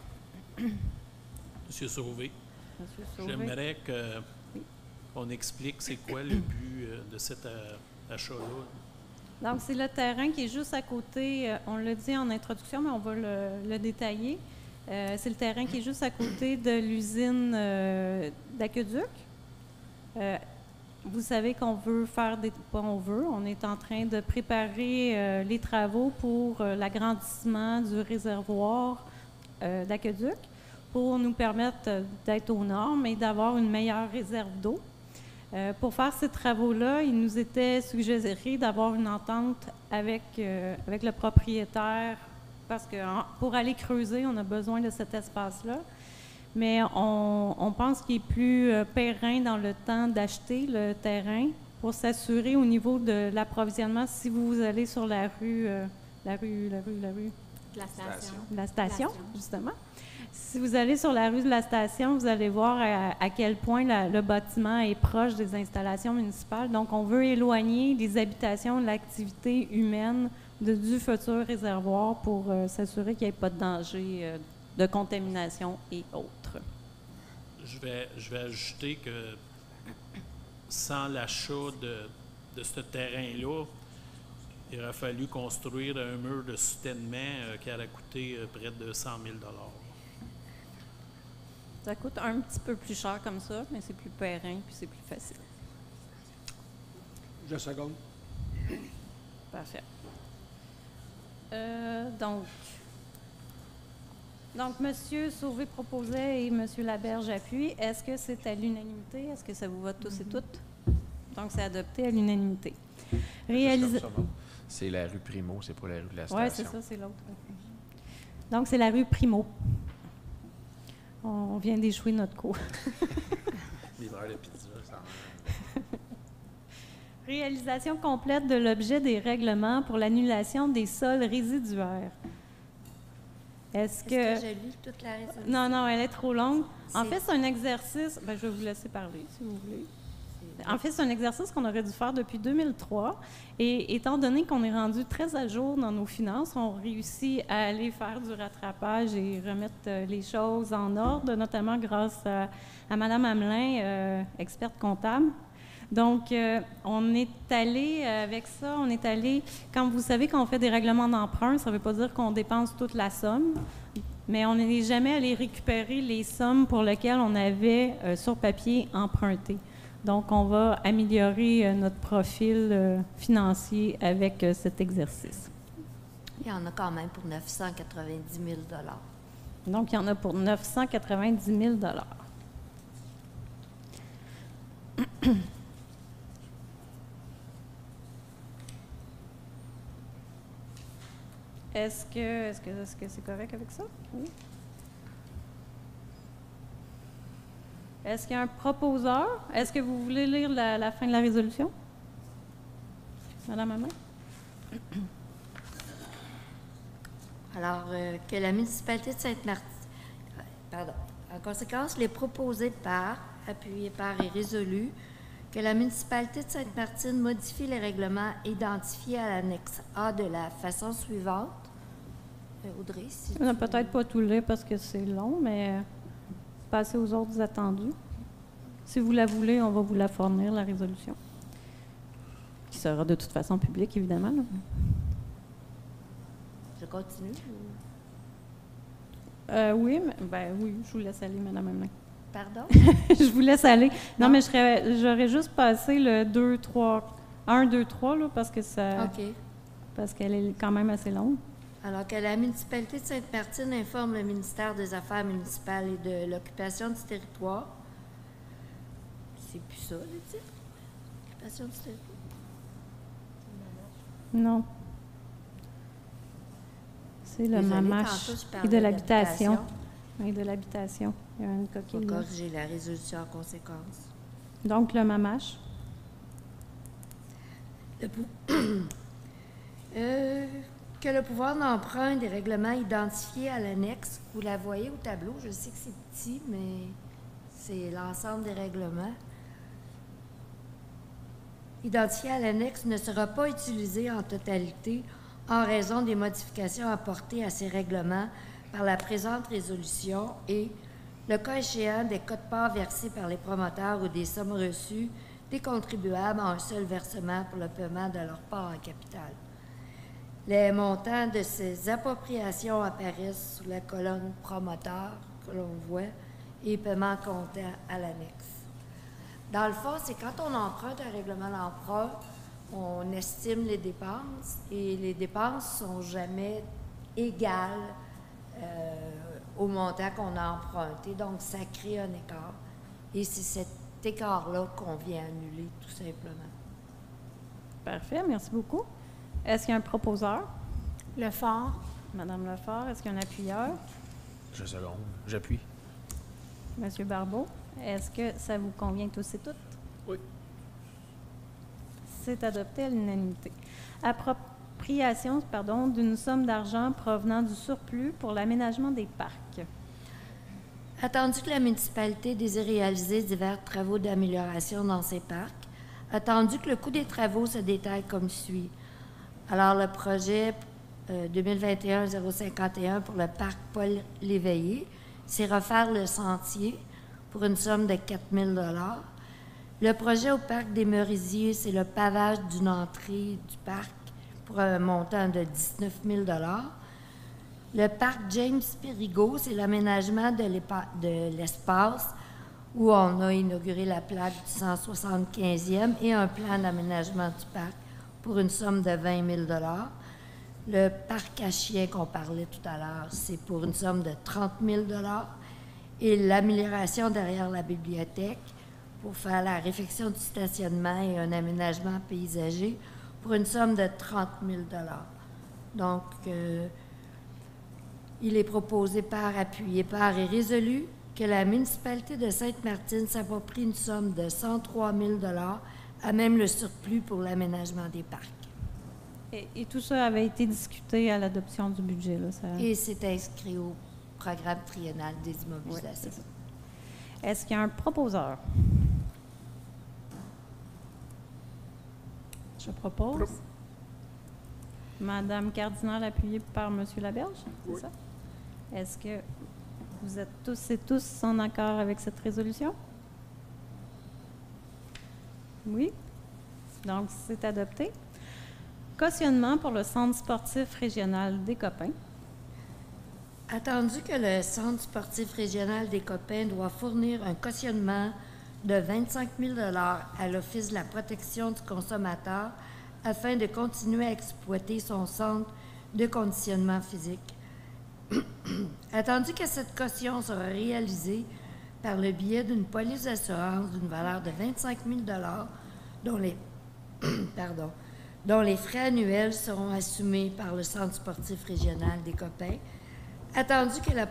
Monsieur Sauvé. Monsieur Sauvé. J'aimerais qu'on explique c'est quoi le but de cet achat-là. Donc, c'est le terrain qui est juste à côté, on l'a dit en introduction, mais on va le détailler. C'est le terrain qui est juste à côté de l'usine d'Aqueduc. Vous savez qu'on veut faire on est en train de préparer les travaux pour l'agrandissement du réservoir d'Aqueduc pour nous permettre d'être aux normes et d'avoir une meilleure réserve d'eau. Pour faire ces travaux-là, il nous était suggéré d'avoir une entente avec le propriétaire parce que pour aller creuser, on a besoin de cet espace-là. Mais on pense qu'il est plus périn dans le temps d'acheter le terrain pour s'assurer au niveau de l'approvisionnement. Si vous allez sur la station, justement, Si vous allez sur la rue de la Station, vous allez voir à quel point le bâtiment est proche des installations municipales. Donc, on veut éloigner les habitations de l'activité humaine du futur réservoir pour s'assurer qu'il n'y ait pas de danger de contamination et autres. Je vais ajouter que sans l'achat de ce terrain-là, il aurait fallu construire un mur de soutènement qui aurait coûté près de 100 000 $. Ça coûte un petit peu plus cher comme ça, mais c'est plus périn puis c'est plus facile. Je seconde. Parfait. Donc, M. Sauvé proposait et M. Laberge appuie. Est-ce que c'est à l'unanimité? Est-ce que ça vous va tous et toutes? Donc, c'est adopté à l'unanimité. C'est la rue Primo, c'est pas la rue de la Station. Oui, c'est ça, c'est l'autre. Donc, c'est la rue Primo. On vient d'échouer notre cours. Livreur de pizza, ça Réalisation complète de l'objet des règlements pour l'annulation des sols résiduaires. Est-ce que je lis toute la résolution? Non, elle est trop longue. En fait, c'est un exercice... je vais vous laisser parler, si vous voulez. En fait, c'est un exercice qu'on aurait dû faire depuis 2003. Et étant donné qu'on est rendu très à jour dans nos finances, on réussit à aller faire du rattrapage et remettre les choses en ordre, notamment grâce à Mme Hamelin, experte comptable. Donc, on est allé avec ça, quand vous savez qu'on fait des règlements d'emprunt, ça ne veut pas dire qu'on dépense toute la somme, mais on n'est jamais allé récupérer les sommes pour lesquelles on avait sur papier emprunté. Donc, on va améliorer notre profil financier avec cet exercice. Il y en a quand même pour 990 000 $. Donc, il y en a pour 990 000 $. Est-ce que c'est correct avec ça? Oui. Est-ce qu'il y a un proposeur? Est-ce que vous voulez lire la fin de la résolution? Madame Hamelin? Alors, que la municipalité de Sainte-Martine... Pardon. En conséquence, les proposés par, appuyés par et résolus, que la municipalité de Sainte-Martine modifie les règlements identifiés à l'annexe A de la façon suivante. Audrey, si on n'a peut-être pas tout lire parce que c'est long, mais passer aux ordres attendus. Si vous la voulez, on va vous la fournir, la résolution, qui sera de toute façon publique, évidemment. Là. Je continue? Oui, oui, je vous laisse aller, Mme Hamelin. Pardon? Je vous laisse aller. Non, mais j'aurais juste passé le 2, 3, 1, 2, 3, là, parce que ça... OK. Parce qu'elle est quand même assez longue. Alors que la municipalité de Sainte-Martine informe le ministère des Affaires municipales et de l'occupation du territoire. C'est plus ça, le titre? Occupation du territoire? Non. C'est le MAMACH et de l'habitation. Oui, de l'habitation. Il y a une coquille. On va corriger la résolution en conséquence. Donc, le MAMACH. Que le pouvoir d'emprunt des règlements identifiés à l'annexe, vous la voyez au tableau, je sais que c'est petit, mais c'est l'ensemble des règlements. Identifié à l'annexe ne sera pas utilisé en totalité en raison des modifications apportées à ces règlements par la présente résolution et, le cas échéant, des quotes-parts versées par les promoteurs ou des sommes reçues des contribuables en un seul versement pour le paiement de leur part en capital. Les montants de ces appropriations apparaissent sous la colonne promoteur que l'on voit et paiement comptant à l'annexe. Dans le fond, c'est quand on emprunte un règlement d'emprunt, on estime les dépenses et les dépenses ne sont jamais égales au montant qu'on a emprunté. Donc, ça crée un écart. Et c'est cet écart-là qu'on vient annuler, tout simplement. Parfait, merci beaucoup. Est-ce qu'il y a un proposeur? Lefort. Madame Lefort, est-ce qu'il y a un appuyeur? Je seconde. J'appuie. Monsieur Barbeau, est-ce que ça vous convient tous et toutes? Oui. C'est adopté à l'unanimité. Appropriation, d'une somme d'argent provenant du surplus pour l'aménagement des parcs. Attendu que la municipalité désire réaliser divers travaux d'amélioration dans ses parcs, attendu que le coût des travaux se détaille comme suit. Alors, le projet 2021-051 pour le parc Paul Léveillé, c'est refaire le sentier pour une somme de 4 000 $. Le projet au parc des Merisiers, c'est le pavage d'une entrée du parc pour un montant de 19 000 $. Le parc James Perigo, c'est l'aménagement de l'espace où on a inauguré la plaque du 175e et un plan d'aménagement du parc pour une somme de 20 000 $. Le parc à chiens qu'on parlait tout à l'heure, c'est pour une somme de 30 000 $. Et l'amélioration derrière la bibliothèque pour faire la réfection du stationnement et un aménagement paysager pour une somme de 30 000 $. Donc, il est proposé par, appuyé par et résolu que la municipalité de Sainte-Martine s'approprie une somme de 103 000 $, à même le surplus pour l'aménagement des parcs. Et tout ça avait été discuté à l'adoption du budget, là, ça... Et c'est inscrit au programme triennal des immobilisations. Oui, est-ce qu'il y a un proposeur? Je propose. Madame Cardinal, appuyée par Monsieur Laberge, c'est ça? Est-ce que vous êtes tous et tous en accord avec cette résolution? Oui. Donc, c'est adopté. Cautionnement pour le Centre sportif régional des Copains. Attendu que le Centre sportif régional des Copains doit fournir un cautionnement de 25 000 $ à l'Office de la protection du consommateur afin de continuer à exploiter son centre de conditionnement physique. Attendu que cette caution sera réalisée par le biais d'une police d'assurance d'une valeur de 25 000 $ dont les frais annuels seront assumés par le Centre sportif régional des Copains, attendu que dans la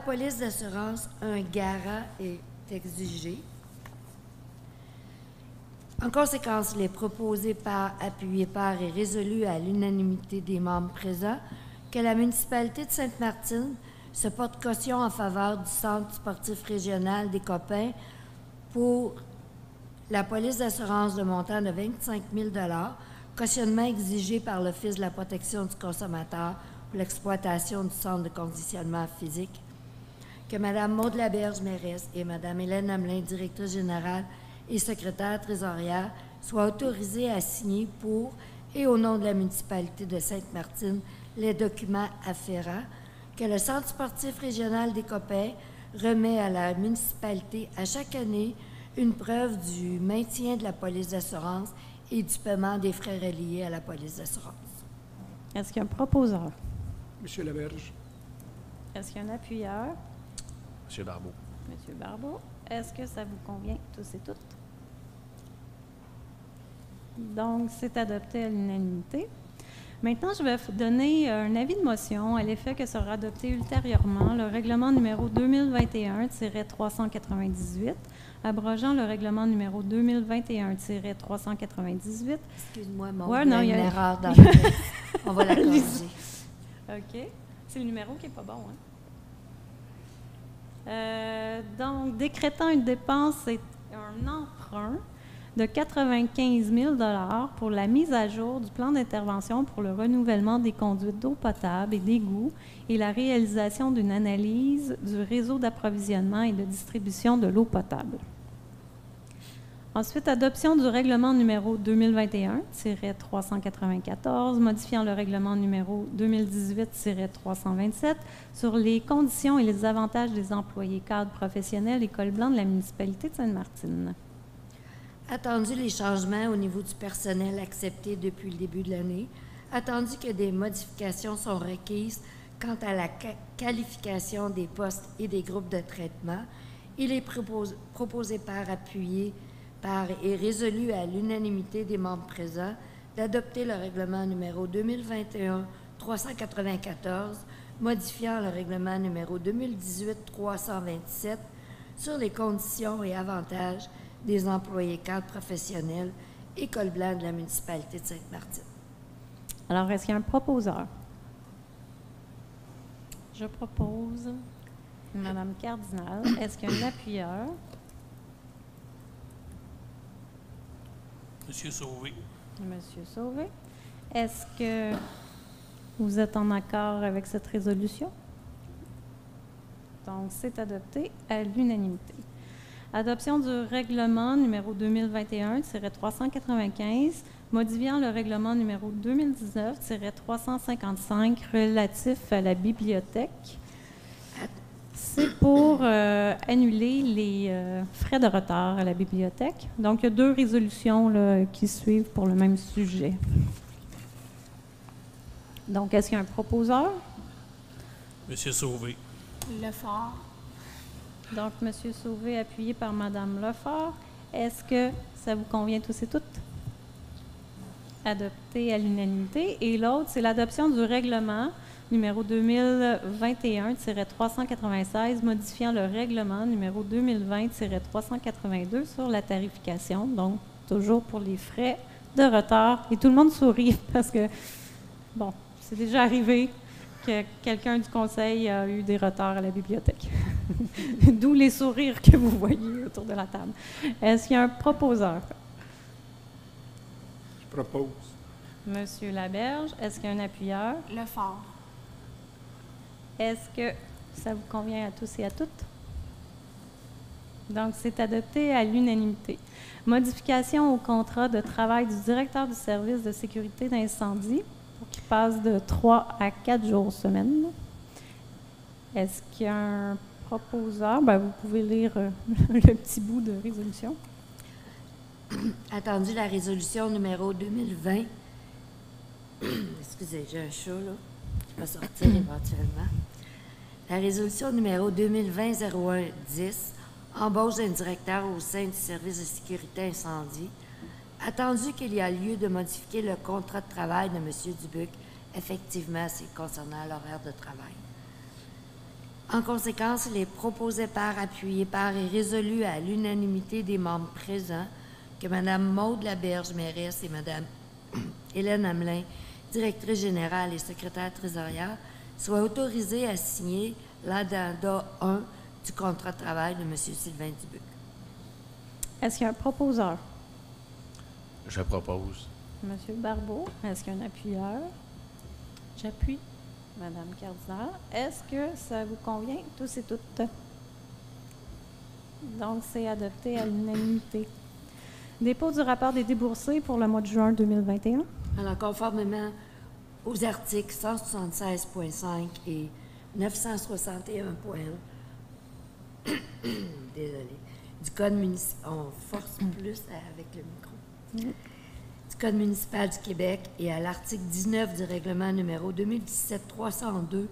police d'assurance, un garant est exigé. En conséquence, il est proposé par, appuyé par et résolu à l'unanimité des membres présents que la municipalité de Sainte-Martine se porte caution en faveur du Centre sportif régional des Copains pour la police d'assurance de montant de 25 000 $, cautionnement exigé par l'Office de la protection du consommateur pour l'exploitation du centre de conditionnement physique, que Mme Maude Laberge, mairesse, et Mme Hélène Hamelin, directrice générale et secrétaire trésorière, soient autorisées à signer pour et au nom de la municipalité de Sainte-Martine les documents afférents, que le Centre sportif régional des Copains remet à la municipalité à chaque année une preuve du maintien de la police d'assurance et du paiement des frais reliés à la police d'assurance. Est-ce qu'il y a un proposeur? Monsieur Laberge. Est-ce qu'il y a un appuyeur? Monsieur Barbeau. Monsieur Barbeau. Est-ce que ça vous convient, tous et toutes? Donc, c'est adopté à l'unanimité. Maintenant, je vais donner un avis de motion à l'effet que sera adopté ultérieurement le règlement numéro 2021-398, abrogeant le règlement numéro 2021-398. Excuse-moi, mon ouais, non, il y a une a... erreur dans le texte. On va la corriger. OK. C'est le numéro qui n'est pas bon, hein? Donc, décrétant une dépense et un emprunt de 95 000 $ pour la mise à jour du plan d'intervention pour le renouvellement des conduites d'eau potable et d'égouts et la réalisation d'une analyse du réseau d'approvisionnement et de distribution de l'eau potable. Ensuite, adoption du règlement numéro 2021-394, modifiant le règlement numéro 2018-327 sur les conditions et les avantages des employés cadres professionnels et col blanc de la municipalité de Sainte-Martine. Attendu les changements au niveau du personnel acceptés depuis le début de l'année, attendu que des modifications sont requises quant à la qualification des postes et des groupes de traitement, il est proposé par, appuyé par et résolu à l'unanimité des membres présents d'adopter le règlement numéro 2021-394, modifiant le règlement numéro 2018-327 sur les conditions et avantages des employés cadres professionnels et col blanc de la municipalité de Sainte-Martine. Alors, est-ce qu'il y a un proposeur? Je propose Madame Cardinal. Est-ce qu'il y a un appuyeur? Monsieur Sauvé. Monsieur Sauvé. Est-ce que vous êtes en accord avec cette résolution? Donc, c'est adopté à l'unanimité. Adoption du règlement numéro 2021-395, modifiant le règlement numéro 2019-355 relatif à la bibliothèque. C'est pour annuler les frais de retard à la bibliothèque. Donc, il y a 2 résolutions là, qui suivent pour le même sujet. Donc, est-ce qu'il y a un proposeur? Monsieur Sauvé. Lefort. Donc, M. Sauvé, appuyé par Mme Lefort. Est-ce que ça vous convient tous et toutes? Adopté à l'unanimité. Et l'autre, c'est l'adoption du règlement numéro 2021-396, modifiant le règlement numéro 2020-382 sur la tarification. Donc, toujours pour les frais de retard. Et tout le monde sourit parce que, bon, c'est déjà arrivé que quelqu'un du conseil a eu des retards à la bibliothèque. D'où les sourires que vous voyez autour de la table. Est-ce qu'il y a un proposeur? Je propose. Monsieur Laberge, est-ce qu'il y a un appuyeur? Lefort. Est-ce que ça vous convient à tous et à toutes? Donc, c'est adopté à l'unanimité. Modification au contrat de travail du directeur du service de sécurité d'incendie pour qu'il passe de 3 à 4 jours semaine. Est-ce qu'il y a un proposeur? Bien, vous pouvez lire le petit bout de résolution. Attendu la résolution numéro 2020. Excusez, j'ai un chat, là. Je vais sortir éventuellement. La résolution numéro 2020-01-10, embauche d'un directeur au sein du service de sécurité incendie. Attendu qu'il y a lieu de modifier le contrat de travail de M. Dubuc, effectivement, c'est concernant l'horaire de travail. En conséquence, il est proposé par, appuyé par et résolu à l'unanimité des membres présents que Mme Maude Laberge, mairesse, et Mme Hélène Hamelin, directrice générale et secrétaire trésorière, soient autorisées à signer l'addenda 1 du contrat de travail de M. Sylvain Dubuc. Est-ce qu'il y a un proposeur? Je propose. Monsieur Barbeau, est-ce qu'il y a un appuyeur? J'appuie. Madame Cardinal, est-ce que ça vous convient tous et toutes? Donc, c'est adopté à l'unanimité. Dépôt du rapport des déboursés pour le mois de juin 2021. Alors, conformément aux articles 176.5 et 961.1 désolé, du Code municipal, on force plus avec le micro, du Code municipal du Québec et à l'article 19 du règlement numéro 2017-302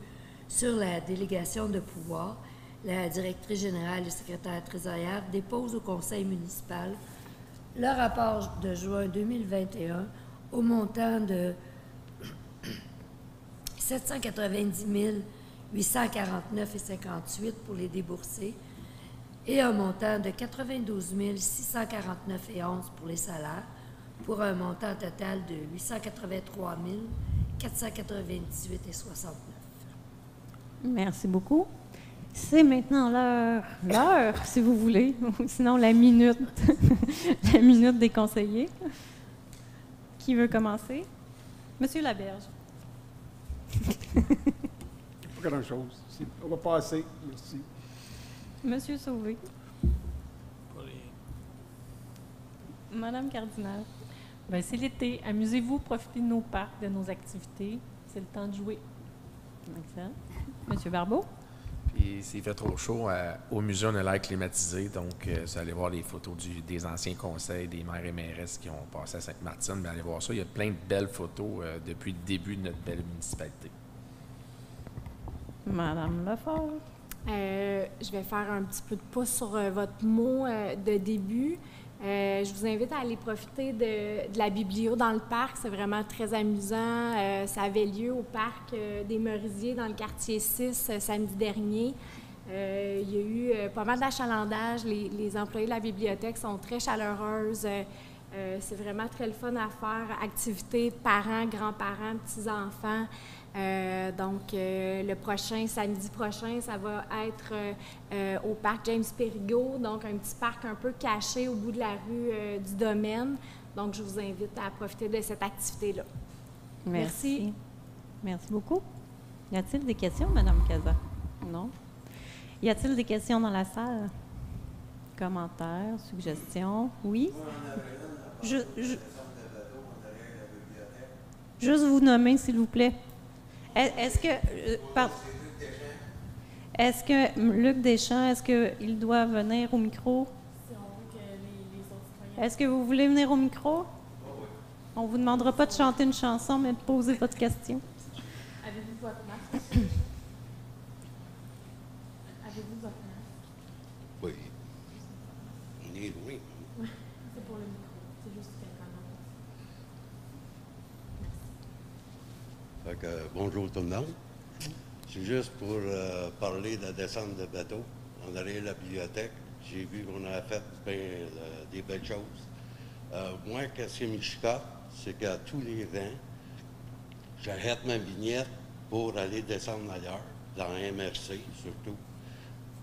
sur la délégation de pouvoir, la directrice générale et secrétaire trésorière dépose au conseil municipal le rapport de juin 2021 au montant de 790 849,58 pour les déboursés et un montant de 92 649,11 pour les salaires, pour un montant total de 883 498,69. Merci beaucoup. C'est maintenant l'heure, si vous voulez, ou sinon la minute, la minute des conseillers. Qui veut commencer? Monsieur Laberge. Pas grand-chose. On va passer. Merci. Monsieur Sauvé. Pas les- Madame Cardinal. Bien, c'est l'été. Amusez-vous, profitez de nos parcs, de nos activités. C'est le temps de jouer. Excellent. Monsieur Barbeau. Puis s'il fait trop chaud, au musée, on a l'air climatisé. Donc, vous allez voir les photos des anciens conseils, des maires et mairesses qui ont passé à Sainte-Martine. Mais allez voir ça. Il y a plein de belles photos depuis le début de notre belle municipalité. Madame Lefort. Je vais faire un petit peu de pouce sur votre mot de début. Je vous invite à aller profiter de la biblio dans le parc. C'est vraiment très amusant. Ça avait lieu au parc des Merisiers dans le quartier 6 samedi dernier. Il y a eu pas mal d'achalandage. Les employés de la bibliothèque sont très chaleureuses. C'est vraiment très le fun à faire, activités parents, grands-parents, petits-enfants. Donc, le prochain, samedi prochain, ça va être au parc James Perigo, donc un petit parc un peu caché au bout de la rue du Domaine. Donc, je vous invite à profiter de cette activité-là. Merci. Merci beaucoup. Y a-t-il des questions, Mme Casa? Non? Y a-t-il des questions dans la salle? Commentaires, suggestions? Oui? Juste vous nommer, s'il vous plaît. Est-ce que Luc Deschamps, est-ce qu'il doit venir au micro? Est-ce que vous voulez venir au micro? On ne vous demandera pas de chanter une chanson, mais de poser votre question. Avez-vous votre masque? Avez-vous votre masque? Oui. On est loin. C'est pour le micro. C'est juste quelqu'un d'autre. Bonjour tout le monde. C'est juste pour parler de la descente de bateau. On allait à la bibliothèque. J'ai vu qu'on a fait des belles choses. Moi, qu'est-ce qui me chicote, c'est qu'à tous les vents, j'arrête ma vignette pour aller descendre ailleurs, dans MRC surtout.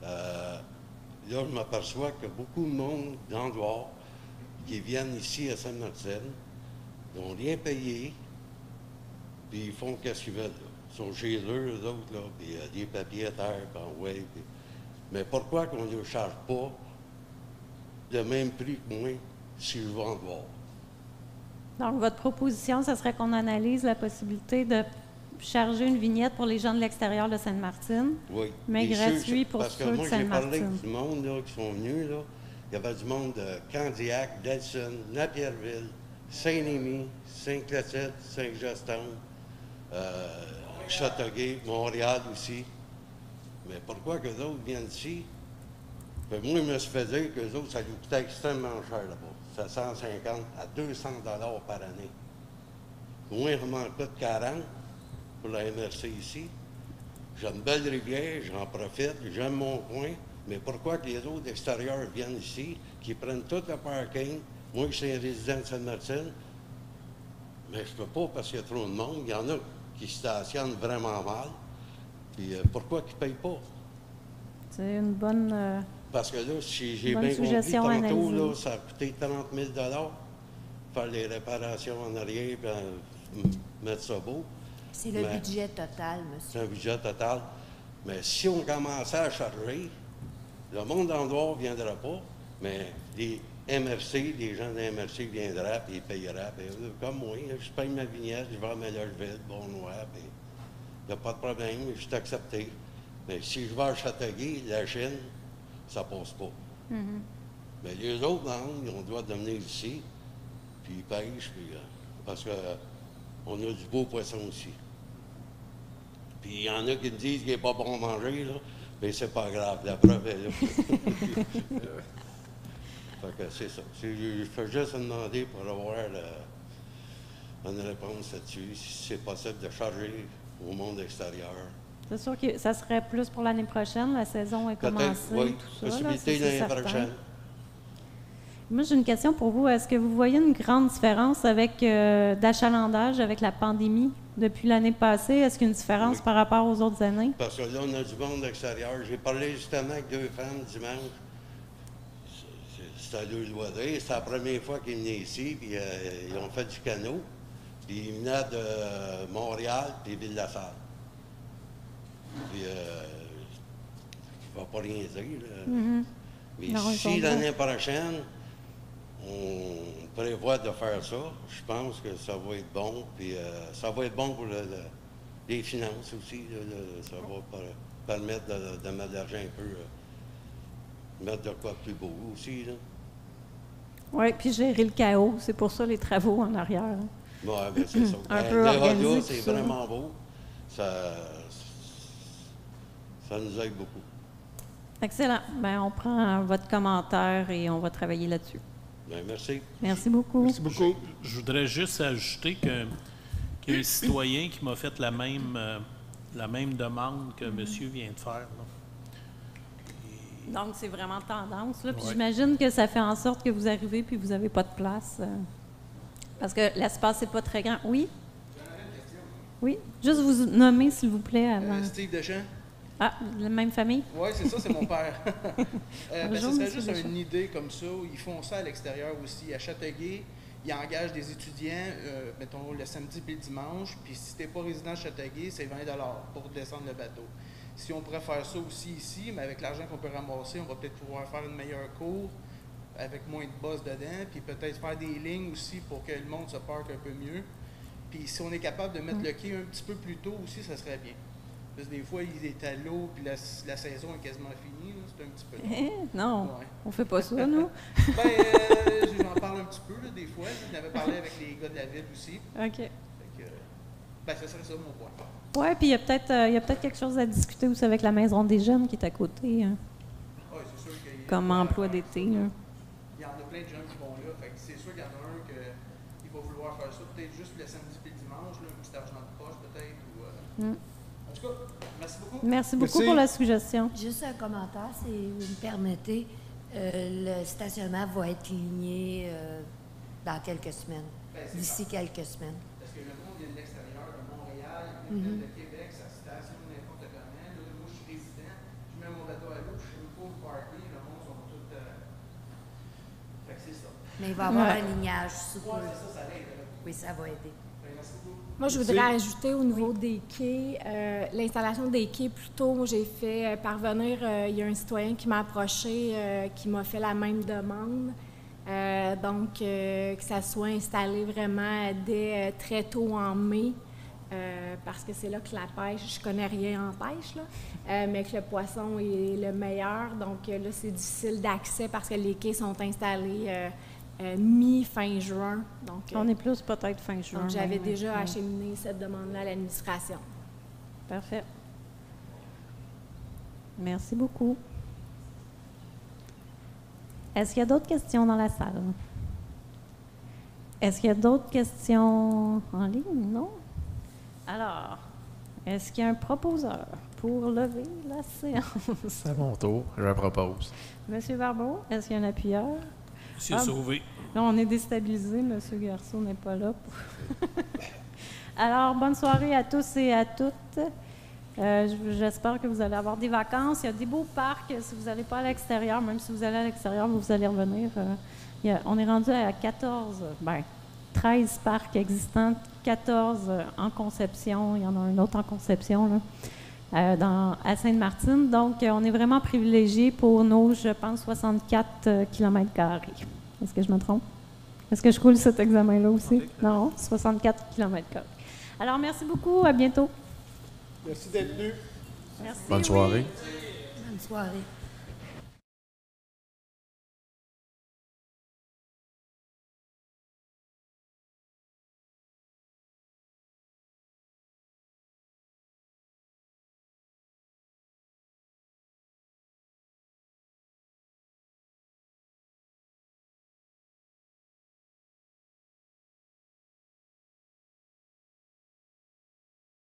Là, je m'aperçois que beaucoup de monde d'endroits qui viennent ici à Sainte-Martine n'ont rien payé, puis ils font qu'est-ce qu'ils veulent. Là. Ils sont chez eux, eux autres, là, puis il y a des papiers à terre, puis en ouais. Puis... Mais pourquoi qu'on ne charge pas le même prix que moi si je vais en dehors? Donc, votre proposition, ce serait qu'on analyse la possibilité de charger une vignette pour les gens de l'extérieur de Sainte-Martine, oui. mais gratuit pour ceux de Sainte-Martine. Parce que moi, j'ai parlé du monde là, qui sont venus. Là. Il y avait du monde de Candiac, Delson, Napierville, Saint-Rémy, Saint-Clotilde, Saint-Justin, Châteauguay, Montréal aussi. Mais pourquoi qu'eux autres viennent ici? Ben, moi, il me suis fait dire qu'eux autres, ça lui coûtait extrêmement cher là-bas. C'est 150 à 200 $ par année. Moi, il m'en coûte 40 pour la MRC ici. J'ai une belle rivière, j'en profite, j'aime mon coin. Mais pourquoi que les autres extérieurs viennent ici, qui prennent tout le parking? Moi, je suis un résident de Sainte-Martine, mais je ne peux pas parce qu'il y a trop de monde. Il y en a qui stationnent vraiment mal. Puis pourquoi qu'ils ne payent pas? C'est une bonne... Parce que là, si j'ai bien compris tantôt, là, ça a coûté 30 000 $ faire les réparations en arrière et mettre ça beau. C'est le budget total, monsieur. C'est un budget total. Mais si on commençait à charger, le monde en dehors ne viendra pas, mais les MRC, les gens de MRC viendraient et ils payeraient. Puis, comme moi, je paye ma vignette, je vais à Mélodville, Bon-Noir, puis il n'y a pas de problème, je suis accepté. Mais si je vais à Châteauguay, la Chine, ça passe pas. Mais les autres langues, on doit venir ici, puis ils pêchent, puis, parce qu'on a du beau poisson ici. Puis il y en a qui me disent qu'il n'est pas bon à manger, là, mais c'est pas grave, la preuve est là. Fait que c'est ça. Je fais juste demander pour avoir une réponse là-dessus, si c'est possible de charger au monde extérieur. C'est sûr que ça serait plus pour l'année prochaine, la saison est commencée, oui, tout ça. possibilité l'année prochaine. Moi, j'ai une question pour vous. Est-ce que vous voyez une grande différence avec d'achalandage avec la pandémie depuis l'année passée? Est-ce qu'il y a une différence par rapport aux autres années? Parce que là, on a du monde extérieur. J'ai parlé justement avec 2 femmes dimanche. C'était à deux loisirs. C'était la première fois qu'ils venaient ici, puis ils ont fait du canot. Puis ils venaient de Montréal, puis Ville-la-Salle. Puis, je ne vais pas rien dire. Mais non, si l'année prochaine, on prévoit de faire ça, je pense que ça va être bon. Puis ça va être bon pour les finances aussi. Ça va permettre de mettre de l'argent un peu, mettre de quoi plus beau aussi. Oui, puis gérer le chaos. C'est pour ça les travaux en arrière. Hein. Oui, bien c'est ça. Un peu organisé, c'est ça. vraiment beau. Ça nous aide beaucoup. Excellent. Bien, on prend votre commentaire et on va travailler là-dessus. Bien, merci. Merci beaucoup. Merci beaucoup. Je voudrais juste ajouter qu'il y a un citoyen qui m'a fait la même demande que monsieur vient de faire. Là. Donc, c'est vraiment tendance. Là. Puis Ouais. j'imagine que ça fait en sorte que vous arrivez puis vous n'avez pas de place. Parce que l'espace n'est pas très grand. Oui? Oui. Juste vous nommer, s'il vous plaît, avant. Steve Deschamps. Ah, la même famille? Oui, c'est ça, c'est mon père. Bonjour, Ce serait monsieur juste Deschamps. une idée comme ça. Ils font ça à l'extérieur aussi. À Châteauguay, ils engagent des étudiants, mettons, le samedi puis le dimanche. Puis si tu n'es pas résident de Châteauguay, c'est 20 $ pour descendre le bateau. Si on pourrait faire ça aussi ici, mais avec l'argent qu'on peut ramasser, on va peut-être pouvoir faire une meilleure cour avec moins de boss dedans, puis peut-être faire des lignes aussi pour que le monde se parque un peu mieux. Puis si on est capable de mettre le quai un petit peu plus tôt aussi, ça serait bien. Parce que des fois, il est à l'eau, puis la saison est quasiment finie. là, C'est un petit peu long. Non, Ouais. on fait pas ça, nous. J'en parle un petit peu, là, des fois. J'en avais parlé avec les gars de la ville aussi. OK. Fait que, ce serait ça mon point. Oui, puis il y a peut-être quelque chose à discuter aussi avec la Maison des Jeunes qui est à côté, hein, Ouais, c'est sûr qu'il y a- comme emploi d'été. Là. Il y en a plein de gens qui vont là. Fait que c'est sûr qu'il y en a un qui va vouloir faire ça. Peut-être juste le samedi et le dimanche, là, un petit argent de poche peut-être. En tout cas, merci beaucoup. Merci beaucoup pour la suggestion. Juste un commentaire, si vous me permettez. Le stationnement va être ligné dans quelques semaines, d'ici quelques semaines. Parce que le monde vient de l'extérieur, de Montréal, il vient de Québec, ça stationne n'importe comment. Là, moi, je suis résident, je mets mon bateau à l'eau, je suis full parking, le monde sont tous. Fait que c'est ça. Mais il va y avoir un lignage sous peu. Ouais, c'est ça, ça l'aide. Oui, ça va aider. Merci beaucoup. Moi, je voudrais ajouter au niveau des quais, l'installation des quais, plutôt, j'ai fait parvenir, il y a un citoyen qui m'a approché, qui m'a fait la même demande. Donc, que ça soit installé vraiment dès très tôt en mai, parce que c'est là que la pêche, je connais rien en pêche, là, mais que le poisson est le meilleur. Donc, là, c'est difficile d'accès parce que les quais sont installés mi-fin juin. Donc, On est plus peut-être fin juin. donc, j'avais même, déjà ouais. acheminé cette demande-là à l'administration. Parfait. Merci beaucoup. Est-ce qu'il y a d'autres questions dans la salle? Est-ce qu'il y a d'autres questions en ligne? Non? Alors, est-ce qu'il y a un proposeur pour lever la séance? C'est à mon tour, je propose. Monsieur Barbeau, est-ce qu'il y a un appuyeur? Monsieur Sauvé. Là, on est déstabilisé. Monsieur Garceau n'est pas là. Alors, bonne soirée à tous et à toutes. J'espère que vous allez avoir des vacances. Il y a des beaux parcs. Si vous n'allez pas à l'extérieur, même si vous allez à l'extérieur, vous allez revenir. On est rendu à 13 parcs existants, 14 en conception. Il y en a un autre en conception là, à Sainte-Martine. Donc, on est vraiment privilégiés pour nos, je pense, 64 km². Est-ce que je me trompe? Est-ce que je coule cet examen-là aussi? Non, 64 km². Alors, merci beaucoup. À bientôt. Merci d'être venu. Merci. Bonne soirée. Bonne soirée.